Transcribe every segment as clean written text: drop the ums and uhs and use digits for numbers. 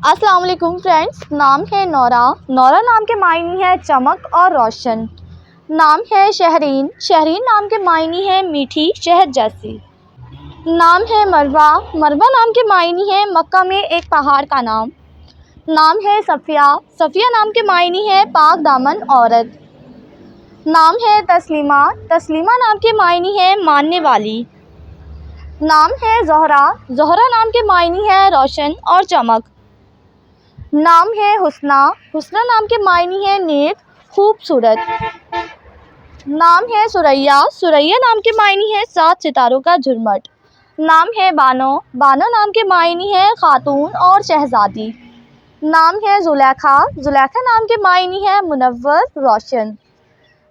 السلام علیکم فرینڈس، نام ہے نورا۔ نورا نام کے معنی ہے چمک اور روشن۔ نام ہے شہرین۔ شہرین نام کے معنی ہے میٹھی شہد جیسی۔ نام ہے مروہ۔ مروہ نام کے معنی ہے مکہ میں ایک پہاڑ کا نام۔ نام ہے صفیہ۔ صفیہ نام کے معنی ہے پاک دامن عورت۔ نام ہے تسلیمہ۔ تسلیمہ نام کے معنی ہے ماننے والی۔ نام ہے زہرہ۔ زہرہ نام کے معنی ہے روشن اور چمک۔ نام ہے حسنہ۔ حسنہ نام کے معنی ہے نیک، خوبصورت۔ نام ہے ثریہ۔ ثریہ نام کے معنی ہے 7 ستاروں کا جھرمٹ۔ نام ہے بانو۔ بانو نام کے معنی ہے خاتون اور شہزادی۔ نام ہے زلیخا۔ زلیخا نام کے معنی ہے منور، روشن۔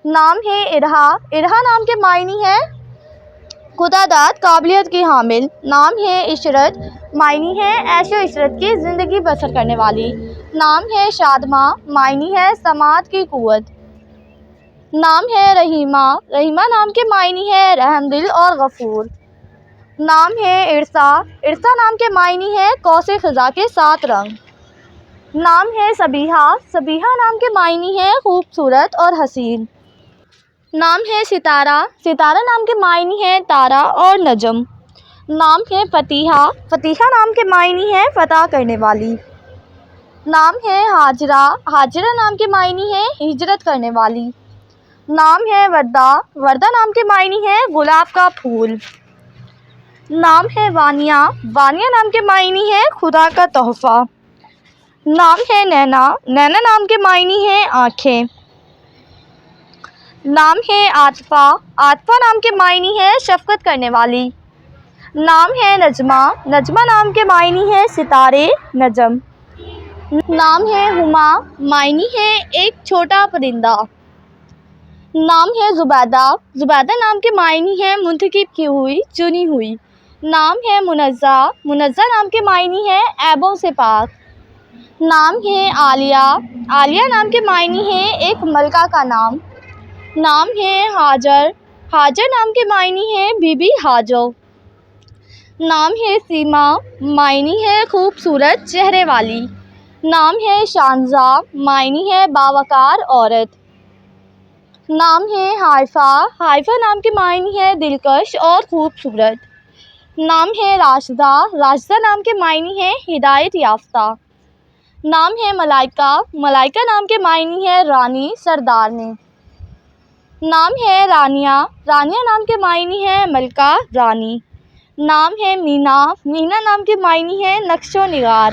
نام ہے ارہا۔ ارہا نام کے معنی ہے خداداد، قابلیت کی حامل۔ نام ہے عشرت۔ معنی ہے عیش و عشرت کی زندگی بسر کرنے والی۔ نام ہے شادمہ۔ معنی ہے سماعت کی قوت۔ نام ہے رحیمہ۔ رحیمہ نام کے معنی ہے رحم دل اور غفور۔ نام ہے ارسا۔ ارسا نام کے معنی ہے قوس قزح کے 7 رنگ۔ نام ہے صبیحہ۔ صبیحہ نام کے معنی ہے خوبصورت اور حسین۔ نام ہے ستارہ۔ ستارہ نام کے معنی ہے تارا اور نجم۔ نام ہے فتیحہ۔ فتیحہ نام کے معنی ہے فتح کرنے والی۔ نام ہے ہاجرہ۔ ہاجرہ نام کے معنی ہے ہجرت کرنے والی۔ نام ہے وردہ۔ وردہ نام کے معنی ہے گلاب کا پھول۔ نام ہے وانیہ۔ وانیہ نام کے معنی ہے خدا کا تحفہ۔ نام ہے نینا۔ نینا نام کے معنی ہے آنکھیں۔ نام ہے عاطفہ۔ عاطفہ نام کے معنی ہے شفقت کرنے والی۔ نام ہے نجمہ۔ نجمہ نام کے معنی ہے ستارے، نجم۔ نام ہے ہما۔ معنی ہے ایک چھوٹا پرندہ۔ نام ہے زبیدہ۔ زبیدہ نام کے معنی ہے منتخب کی ہوئی، چنی ہوئی۔ نام ہے منزہ۔ منزہ نام کے معنی ہے عیبوں سے پاک۔ نام ہے عالیہ۔ عالیہ نام کے معنی ہے ایک ملکہ کا نام۔ نام ہے ہاجر۔ ہاجر نام کے معنی ہے بی بی ہاجو۔ نام ہے سیما۔ معنی ہے خوبصورت چہرے والی۔ نام ہے شانزہ۔ معنی ہے باوقار عورت۔ نام ہے حائفہ۔ حائفہ نام کے معنی ہے دلکش اور خوبصورت۔ نام ہے راشدہ۔ راشدہ نام کے معنی ہے ہدایت یافتہ۔ نام ہے ملائکہ۔ ملائکہ نام کے معنی ہے رانی، سردارنی۔ نام ہے رانیہ۔ رانیہ نام کے معنی ہے ملکہ، رانی۔ نام ہے مینا۔ مینا نام کے معنی ہے نقش و نگار۔